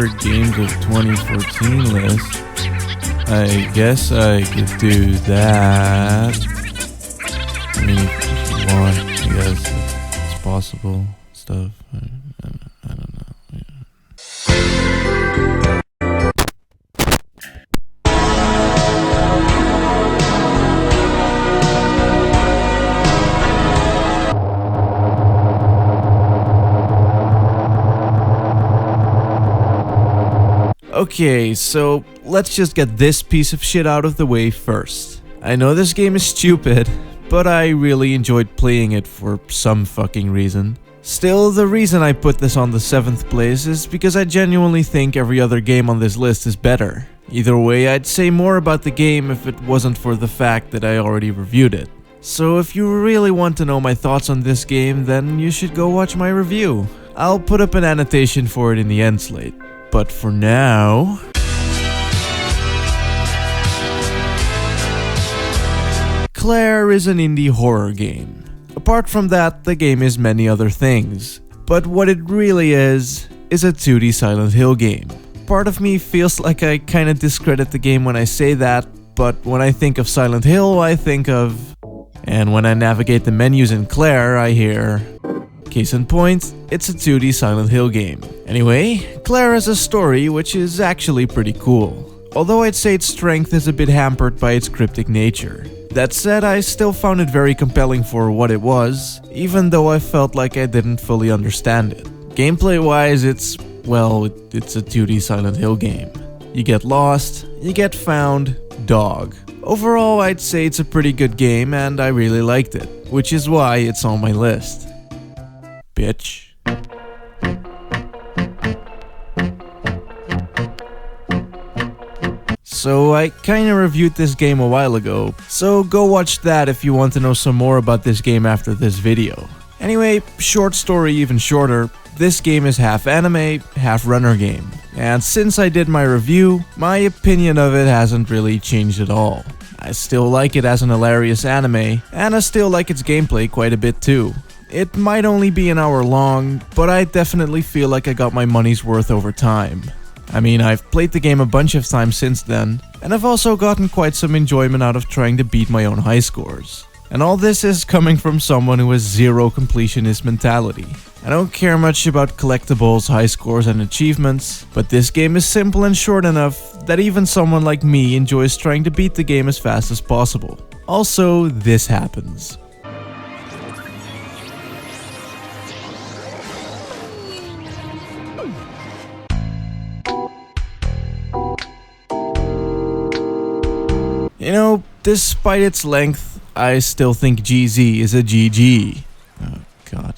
favorite games of 2014 list. I guess I could do that. I mean, if you want, I guess it's possible. Stuff. I don't know. Okay, so let's just get this piece of shit out of the way first. I know this game is stupid, but I really enjoyed playing it for some fucking reason. Still, the reason I put this on the 7th place is because I genuinely think every other game on this list is better. Either way, I'd say more about the game if it wasn't for the fact that I already reviewed it. So if you really want to know my thoughts on this game, then you should go watch my review. I'll put up an annotation for it in the end slate. But for now... Claire is an indie horror game. Apart from that, the game is many other things. But what it really is a 2D Silent Hill game. Part of me feels like I kinda discredit the game when I say that, but when I think of Silent Hill, I think of... And when I navigate the menus in Claire, I hear... Case in point, it's a 2D Silent Hill game. Anyway, Claire has a story which is actually pretty cool. Although I'd say its strength is a bit hampered by its cryptic nature. That said, I still found it very compelling for what it was, even though I felt like I didn't fully understand it. Gameplay-wise, it's a 2D Silent Hill game. You get lost, you get found, dog. Overall, I'd say it's a pretty good game and I really liked it, which is why it's on my list. Bitch. So I kinda reviewed this game a while ago, so go watch that if you want to know some more about this game after this video. Anyway, short story even shorter, this game is half anime, half runner game. And since I did my review, my opinion of it hasn't really changed at all. I still like it as an hilarious anime, and I still like its gameplay quite a bit too. It might only be an hour long, but I definitely feel like I got my money's worth over time. I mean, I've played the game a bunch of times since then, and I've also gotten quite some enjoyment out of trying to beat my own high scores. And all this is coming from someone who has zero completionist mentality. I don't care much about collectibles, high scores, and achievements, but this game is simple and short enough that even someone like me enjoys trying to beat the game as fast as possible. Also, this happens. You know, despite its length, I still think GZ is a GG. Oh god.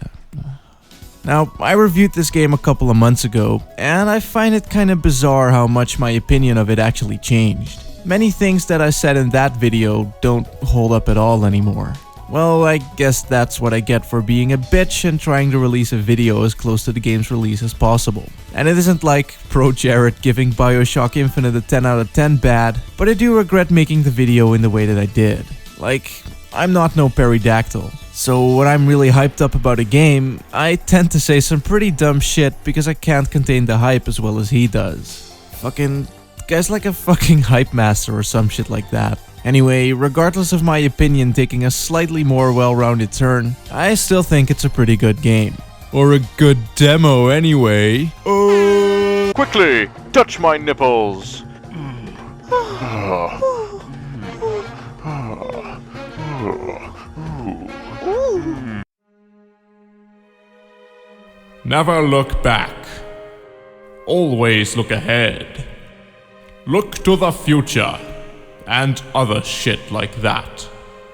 Now, I reviewed this game a couple of months ago, and I find it kinda bizarre how much my opinion of it actually changed. Many things that I said in that video don't hold up at all anymore. Well, I guess that's what I get for being a bitch and trying to release a video as close to the game's release as possible. And it isn't like Pro Jared giving Bioshock Infinite a 10 out of 10 bad, but I do regret making the video in the way that I did. Like, I'm not no Peridactyl. So when I'm really hyped up about a game, I tend to say some pretty dumb shit because I can't contain the hype as well as he does. Fucking guy's like a fucking hype master or some shit like that. Anyway, regardless of my opinion taking a slightly more well-rounded turn, I still think it's a pretty good game. Or a good demo anyway. Oh! Quickly, touch my nipples. Never look back. Always look ahead. Look to the future. And other shit like that.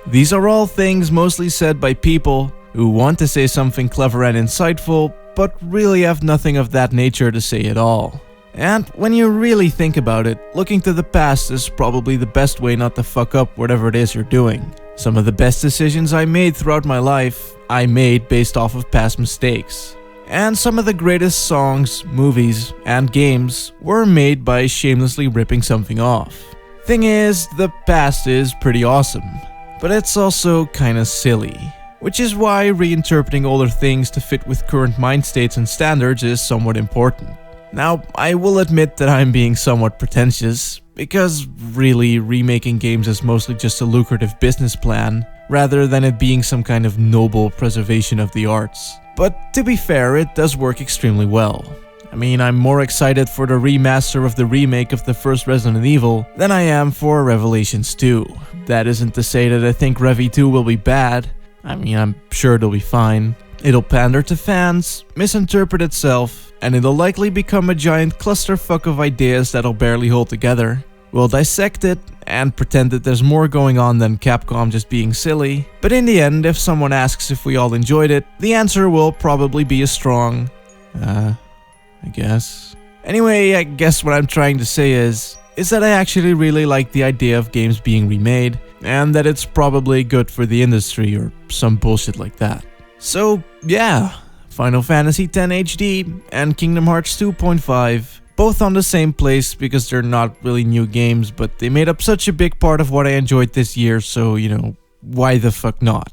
These are all things mostly said by people who want to say something clever and insightful, but really have nothing of that nature to say at all. And when you really think about it, looking to the past is probably the best way not to fuck up whatever it is you're doing. Some of the best decisions I made throughout my life, I made based off of past mistakes. And some of the greatest songs, movies, and games were made by shamelessly ripping something off. Thing is, the past is pretty awesome, but it's also kinda silly. Which is why reinterpreting older things to fit with current mind states and standards is somewhat important. Now, I will admit that I'm being somewhat pretentious, because really, remaking games is mostly just a lucrative business plan, rather than it being some kind of noble preservation of the arts. But to be fair, it does work extremely well. I mean, I'm more excited for the remaster of the remake of the first Resident Evil than I am for Revelations 2. That isn't to say that I think Revi 2 will be bad. I mean, I'm sure it'll be fine. It'll pander to fans, misinterpret itself, and it'll likely become a giant clusterfuck of ideas that'll barely hold together. We'll dissect it and pretend that there's more going on than Capcom just being silly, but in the end, if someone asks if we all enjoyed it, the answer will probably be a strong, I guess. Anyway, I guess what I'm trying to say is that I actually really like the idea of games being remade, and that it's probably good for the industry or some bullshit like that. So, yeah, Final Fantasy X HD and Kingdom Hearts 2.5, both on the same place because they're not really new games, but they made up such a big part of what I enjoyed this year, so, you know, why the fuck not?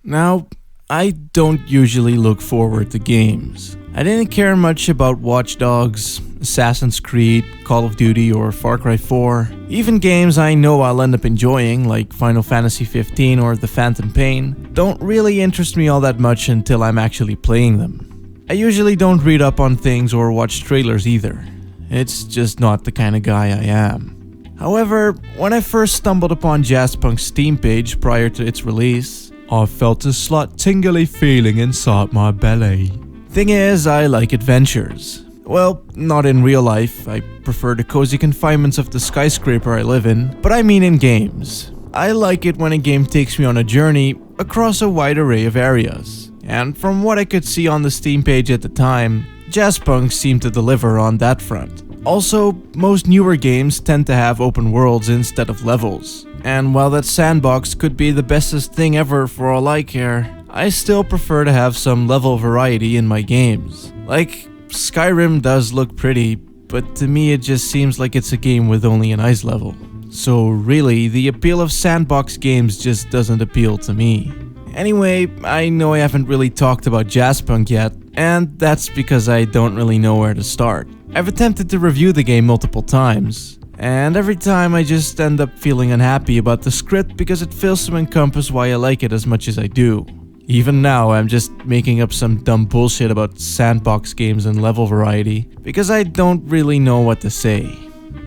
Now, I don't usually look forward to games. I didn't care much about Watch Dogs, Assassin's Creed, Call of Duty, or Far Cry 4. Even games I know I'll end up enjoying, like Final Fantasy 15 or The Phantom Pain, don't really interest me all that much until I'm actually playing them. I usually don't read up on things or watch trailers either. It's just not the kind of guy I am. However, when I first stumbled upon Jazzpunk's Steam page prior to its release, I felt a slight tingly feeling inside my belly. Thing is, I like adventures. Well, not in real life. I prefer the cozy confinements of the skyscraper I live in, but I mean in games. I like it when a game takes me on a journey across a wide array of areas. And from what I could see on the Steam page at the time, Jazzpunk seemed to deliver on that front. Also, most newer games tend to have open worlds instead of levels. And while that sandbox could be the bestest thing ever for all I care, I still prefer to have some level variety in my games. Like, Skyrim does look pretty, but to me it just seems like it's a game with only an ice level. So really, the appeal of sandbox games just doesn't appeal to me. Anyway, I know I haven't really talked about Jazzpunk yet, and that's because I don't really know where to start. I've attempted to review the game multiple times, and every time I just end up feeling unhappy about the script because it fails to encompass why I like it as much as I do. Even now, I'm just making up some dumb bullshit about sandbox games and level variety because I don't really know what to say.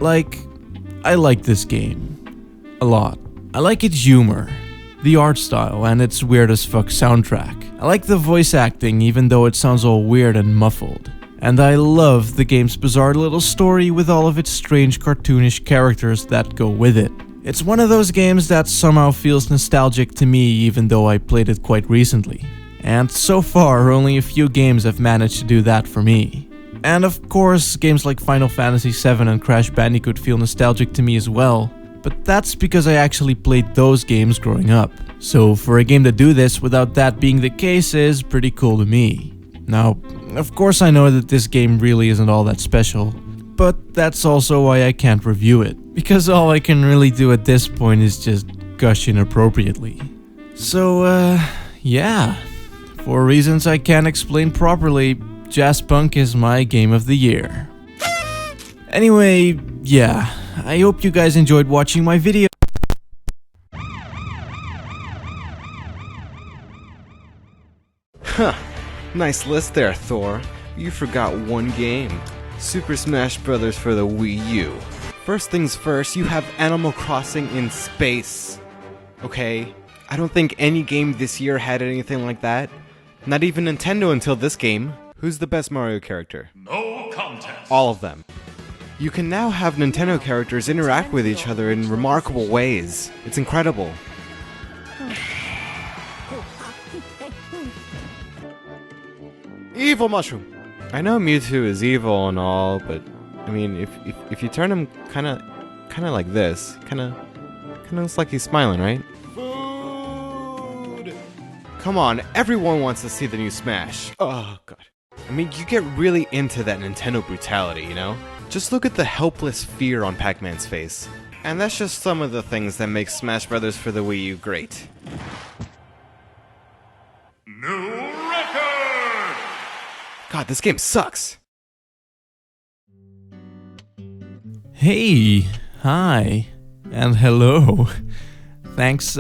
Like, I like this game. A lot. I like its humor, the art style, and its weird as fuck soundtrack. I like the voice acting even though it sounds all weird and muffled. And I love the game's bizarre little story with all of its strange cartoonish characters that go with it. It's one of those games that somehow feels nostalgic to me even though I played it quite recently. And so far, only a few games have managed to do that for me. And of course, games like Final Fantasy VII and Crash Bandicoot feel nostalgic to me as well, but that's because I actually played those games growing up. So for a game to do this without that being the case is pretty cool to me. Now, of course I know that this game really isn't all that special, but that's also why I can't review it, because all I can really do at this point is just gush inappropriately. So, yeah. For reasons I can't explain properly, Jazzpunk is my game of the year. Anyway, yeah, I hope you guys enjoyed watching my video. Huh. Nice list there, Thor. You forgot one game. Super Smash Bros. For the Wii U. First things first, you have Animal Crossing in space. Okay? I don't think any game this year had anything like that. Not even Nintendo until this game. Who's the best Mario character? No contest. All of them. You can now have Nintendo characters interact with each other in remarkable ways. It's incredible. Evil Mushroom! I know Mewtwo is evil and all, but I mean, if you turn him kinda like this, kinda looks like he's smiling, right? Food! Come on, everyone wants to see the new Smash. Oh god. I mean, you get really into that Nintendo brutality, you know? Just look at the helpless fear on Pac-Man's face. And that's just some of the things that make Smash Bros. For the Wii U great. New record! God, this game sucks. Hey, hi, and hello. Thanks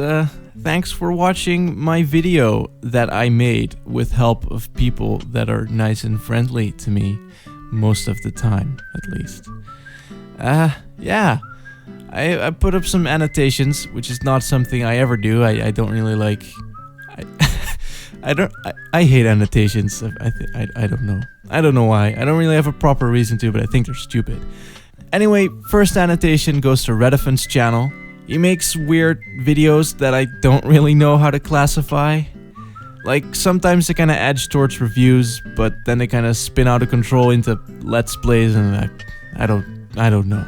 for watching my video that I made with help of people that are nice and friendly to me, most of the time, at least. Yeah. I put up some annotations, which is not something I ever do. I don't really like... I hate annotations. I don't know. I don't know why. I don't really have a proper reason to, but I think they're stupid. Anyway, first annotation goes to Redephant's channel. He makes weird videos that I don't really know how to classify. Like, sometimes they kinda edge towards reviews, but then they kinda spin out of control into Let's Plays, and I don't know.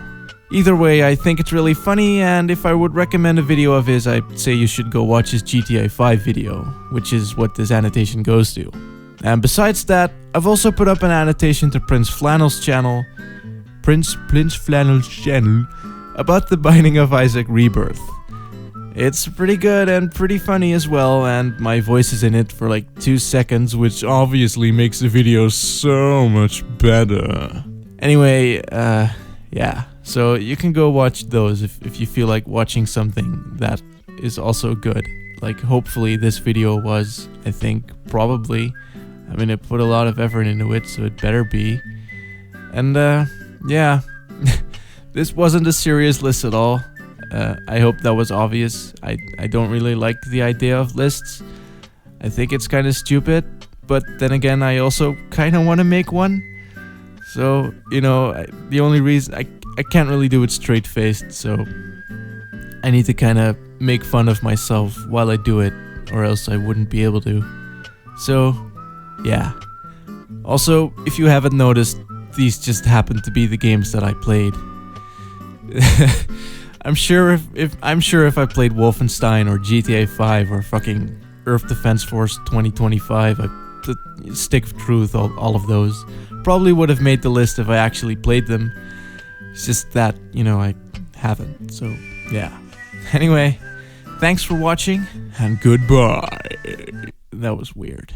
Either way, I think it's really funny, and if I would recommend a video of his, I'd say you should go watch his GTA 5 video, which is what this annotation goes to. And besides that, I've also put up an annotation to Prince Flannel's channel, about the Binding of Isaac Rebirth. It's pretty good and pretty funny as well, and my voice is in it for like 2 seconds, which obviously makes the video so much better. Anyway, yeah, so you can go watch those if you feel like watching something that is also good. Like, hopefully this video was, I think, probably. I mean, I put a lot of effort into it, so it better be. And, yeah. This wasn't a serious list at all. I hope that was obvious. I don't really like the idea of lists. I think it's kind of stupid, but then again, I also kind of want to make one. So, you know, the only reason... I can't really do it straight-faced, so... I need to kind of make fun of myself while I do it, or else I wouldn't be able to. So, yeah. Also, if you haven't noticed, these just happen to be the games that I played. I'm sure if I played Wolfenstein or GTA 5 or fucking Earth Defense Force 2025, the Stick of Truth, all of those, probably would have made the list if I actually played them. It's just that, you know, I haven't, so yeah. Anyway, thanks for watching, and goodbye. That was weird.